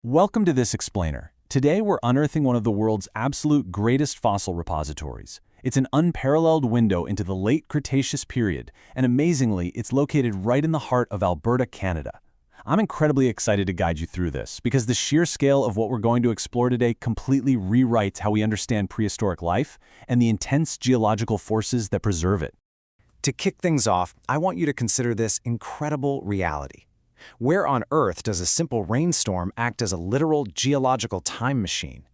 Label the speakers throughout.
Speaker 1: Welcome to this explainer. Today we're unearthing one of the world's absolute greatest fossil repositories. It's an unparalleled window into the late Cretaceous period, and amazingly, it's located right in the heart of Alberta, Canada. I'm incredibly excited to guide you through this, because the sheer scale of what we're going to explore today completely rewrites how we understand prehistoric life and the intense geological forces that preserve it.
Speaker 2: To kick things off, I want you to consider this incredible reality. Where on Earth does a simple rainstorm act as a literal geological time machine?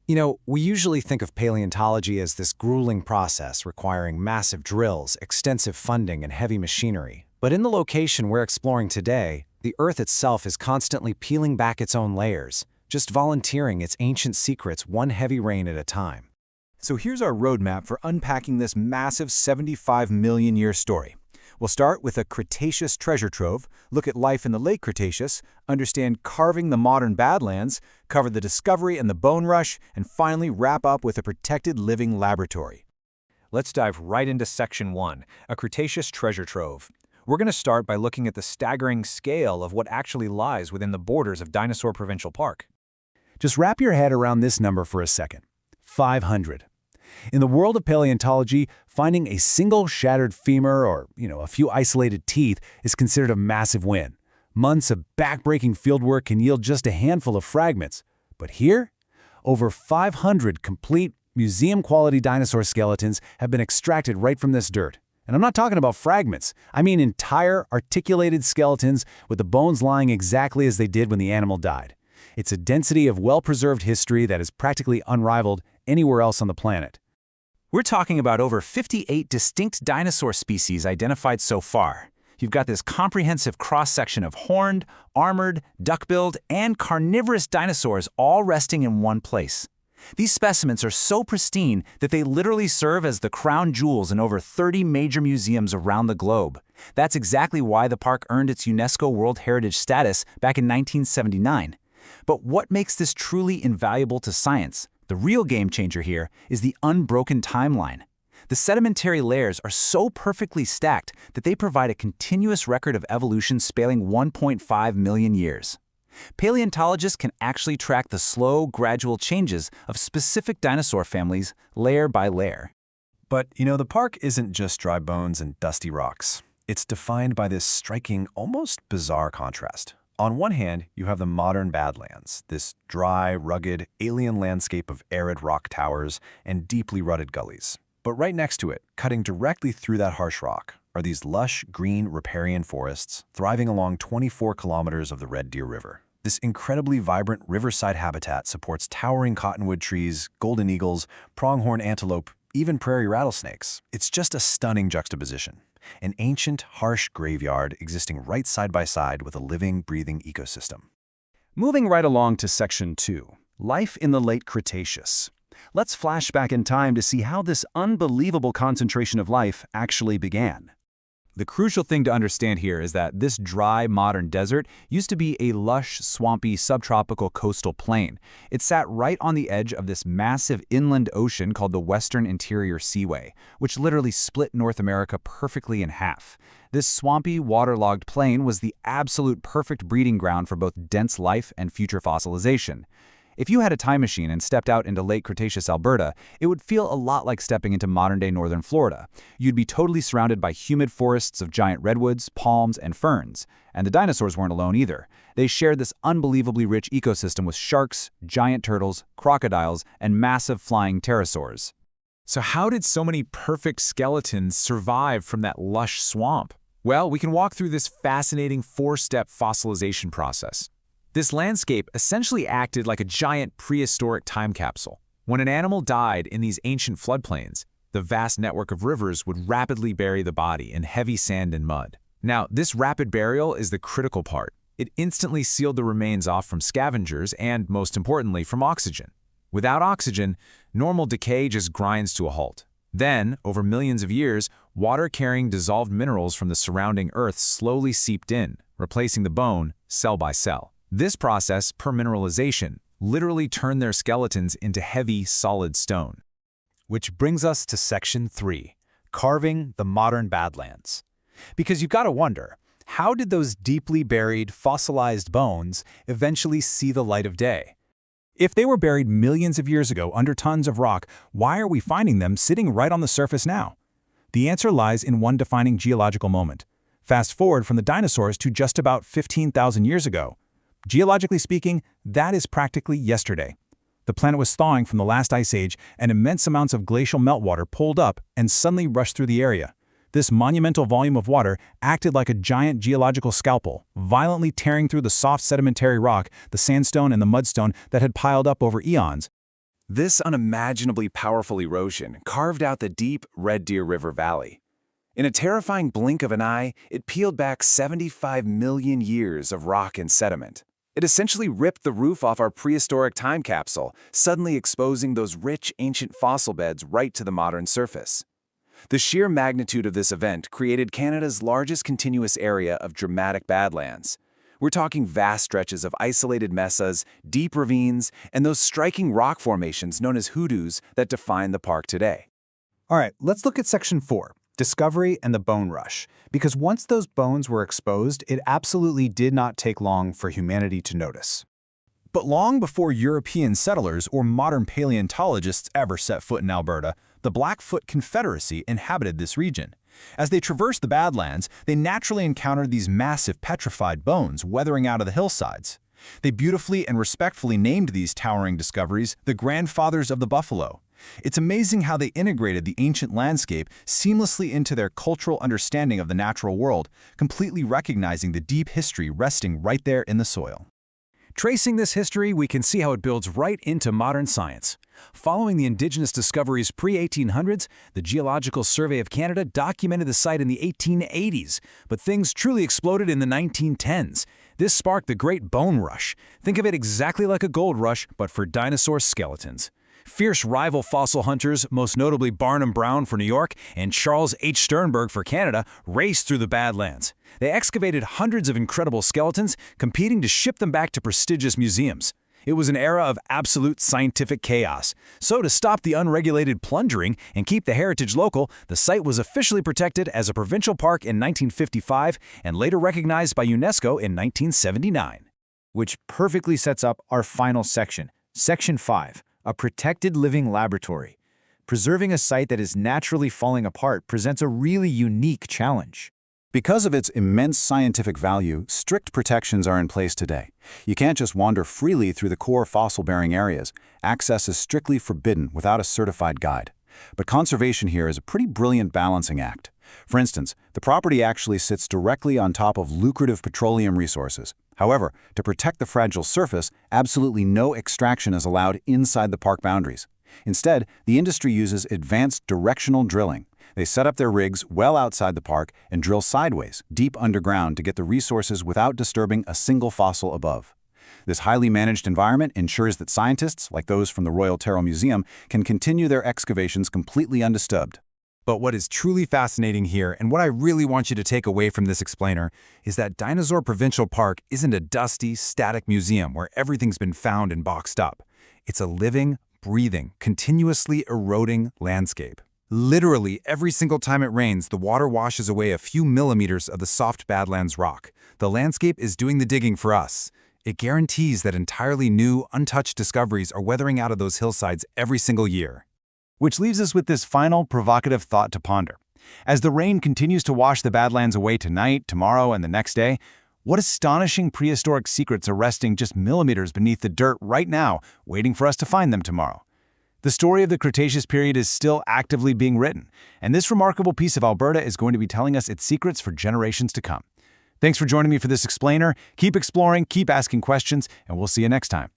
Speaker 2: You know, we usually think of paleontology as this grueling process requiring massive drills, extensive funding, and heavy machinery. But in the location we're exploring today, the Earth itself is constantly peeling back its own layers, just volunteering its ancient secrets one heavy rain at a time.
Speaker 3: So here's our roadmap for unpacking this massive 75 million year story. We'll start with a Cretaceous treasure trove, look at life in the late Cretaceous, understand carving the modern Badlands, cover the discovery and the bone rush, and finally wrap up with a protected living laboratory. Let's dive right into Section 1, a Cretaceous treasure trove. We're going to start by looking at the staggering scale of what actually lies within the borders of Dinosaur Provincial Park.
Speaker 4: Just wrap your head around this number for a second. 500. In the world of paleontology, finding a single shattered femur or, a few isolated teeth is considered a massive win. Months of back-breaking fieldwork can yield just a handful of fragments. But here, over 500 complete, museum-quality dinosaur skeletons have been extracted right from this dirt. And I'm not talking about fragments. I mean entire, articulated skeletons with the bones lying exactly as they did when the animal died. It's a density of well-preserved history that is practically unrivaled anywhere else on the planet.
Speaker 3: We're talking about over 58 distinct dinosaur species identified so far. You've got this comprehensive cross-section of horned, armored, duck-billed, and carnivorous dinosaurs all resting in one place. These specimens are so pristine that they literally serve as the crown jewels in over 30 major museums around the globe. That's exactly why the park earned its UNESCO World Heritage status back in 1979. But what makes this truly invaluable to science? The real game changer here is the unbroken timeline. The sedimentary layers are so perfectly stacked that they provide a continuous record of evolution spanning 1.5 million years. Paleontologists can actually track the slow, gradual changes of specific dinosaur families layer by layer.
Speaker 4: But, the park isn't just dry bones and dusty rocks. It's defined by this striking, almost bizarre contrast. On one hand, you have the modern Badlands, this dry, rugged, alien landscape of arid rock towers and deeply rutted gullies. But right next to it, cutting directly through that harsh rock, are these lush, green riparian forests thriving along 24 kilometers of the Red Deer River. This incredibly vibrant riverside habitat supports towering cottonwood trees, golden eagles, pronghorn antelope, even prairie rattlesnakes. It's just a stunning juxtaposition. An ancient, harsh graveyard existing right side by side with a living, breathing ecosystem.
Speaker 1: Moving right along to Section 2, Life in the Late Cretaceous. Let's flash back in time to see how this unbelievable concentration of life actually began.
Speaker 3: The crucial thing to understand here is that this dry, modern desert used to be a lush, swampy, subtropical coastal plain. It sat right on the edge of this massive inland ocean called the Western Interior Seaway, which literally split North America perfectly in half. This swampy, waterlogged plain was the absolute perfect breeding ground for both dense life and future fossilization. If you had a time machine and stepped out into late Cretaceous Alberta, it would feel a lot like stepping into modern-day northern Florida. You'd be totally surrounded by humid forests of giant redwoods, palms, and ferns. And the dinosaurs weren't alone either. They shared this unbelievably rich ecosystem with sharks, giant turtles, crocodiles, and massive flying pterosaurs.
Speaker 5: So how did so many perfect skeletons survive from that lush swamp? Well, we can walk through this fascinating four-step fossilization process. This landscape essentially acted like a giant prehistoric time capsule. When an animal died in these ancient floodplains, the vast network of rivers would rapidly bury the body in heavy sand and mud. Now, this rapid burial is the critical part. It instantly sealed the remains off from scavengers and, most importantly, from oxygen. Without oxygen, normal decay just grinds to a halt. Then, over millions of years, water-carrying dissolved minerals from the surrounding earth slowly seeped in, replacing the bone cell by cell. This process, permineralization, literally turned their skeletons into heavy, solid stone.
Speaker 4: Which brings us to Section 3, Carving the Modern Badlands. Because you've got to wonder,
Speaker 3: How did those deeply buried, fossilized bones eventually see the light of day? If they were buried millions of years ago under tons of rock, why are we finding them sitting right on the surface now? The answer lies in one defining geological moment. Fast forward from the dinosaurs to just about 15,000 years ago. Geologically speaking, that is practically yesterday. The planet was thawing from the last ice age, and immense amounts of glacial meltwater pulled up and suddenly rushed through the area. This monumental volume of water acted like a giant geological scalpel, violently tearing through the soft sedimentary rock, the sandstone and the mudstone that had piled up over eons.
Speaker 1: This unimaginably powerful erosion carved out the deep Red Deer River Valley. In a terrifying blink of an eye, it peeled back 75 million years of rock and sediment. It essentially ripped the roof off our prehistoric time capsule, suddenly exposing those rich, ancient fossil beds right to the modern surface. The sheer magnitude of this event created Canada's largest continuous area of dramatic badlands. We're talking vast stretches of isolated mesas, deep ravines, and those striking rock formations known as hoodoos that define the park today.
Speaker 2: All right, let's look at Section 4, Discovery and the Bone Rush. Because once those bones were exposed, it absolutely did not take long for humanity to notice.
Speaker 4: But long before European settlers or modern paleontologists ever set foot in Alberta, the Blackfoot Confederacy inhabited this region. As they traversed the Badlands, they naturally encountered these massive petrified bones weathering out of the hillsides. They beautifully and respectfully named these towering discoveries the grandfathers of the buffalo. It's amazing how they integrated the ancient landscape seamlessly into their cultural understanding of the natural world, completely recognizing the deep history resting right there in the soil.
Speaker 1: Tracing this history, we can see how it builds right into modern science. Following the Indigenous discoveries pre-1800s, the Geological Survey of Canada documented the site in the 1880s, but things truly exploded in the 1910s. This sparked the Great Bone Rush. Think of it exactly like a gold rush, but for dinosaur skeletons. Fierce rival fossil hunters, most notably Barnum Brown for New York and Charles H. Sternberg for Canada, raced through the Badlands. They excavated hundreds of incredible skeletons, competing to ship them back to prestigious museums. It was an era of absolute scientific chaos. So to stop the unregulated plundering and keep the heritage local, the site was officially protected as a provincial park in 1955 and later recognized by UNESCO in 1979.
Speaker 2: Which perfectly sets up our final section, Section 5. A protected living laboratory. Preserving a site that is naturally falling apart presents a really unique challenge.
Speaker 4: Because of its immense scientific value, strict protections are in place today. You can't just wander freely through the core fossil-bearing areas. Access is strictly forbidden without a certified guide. But conservation here is a pretty brilliant balancing act. For instance, the property actually sits directly on top of lucrative petroleum resources. However, to protect the fragile surface, absolutely no extraction is allowed inside the park boundaries. Instead, the industry uses advanced directional drilling. They set up their rigs well outside the park and drill sideways, deep underground to get the resources without disturbing a single fossil above. This highly managed environment ensures that scientists, like those from the Royal Tyrrell Museum, can continue their excavations completely undisturbed.
Speaker 3: But what is truly fascinating here, and what I really want you to take away from this explainer, is that Dinosaur Provincial Park isn't a dusty, static museum where everything's been found and boxed up. It's a living, breathing, continuously eroding landscape. Literally, every single time it rains, the water washes away a few millimeters of the soft Badlands rock. The landscape is doing the digging for us. It guarantees that entirely new, untouched discoveries are weathering out of those hillsides every single year.
Speaker 1: Which leaves us with this final, provocative thought to ponder. As the rain continues to wash the Badlands away tonight, tomorrow, and the next day, what astonishing prehistoric secrets are resting just millimeters beneath the dirt right now, waiting for us to find them tomorrow? The story of the Cretaceous period is still actively being written, and this remarkable piece of Alberta is going to be telling us its secrets for generations to come. Thanks for joining me for this explainer. Keep exploring, keep asking questions, and we'll see you next time.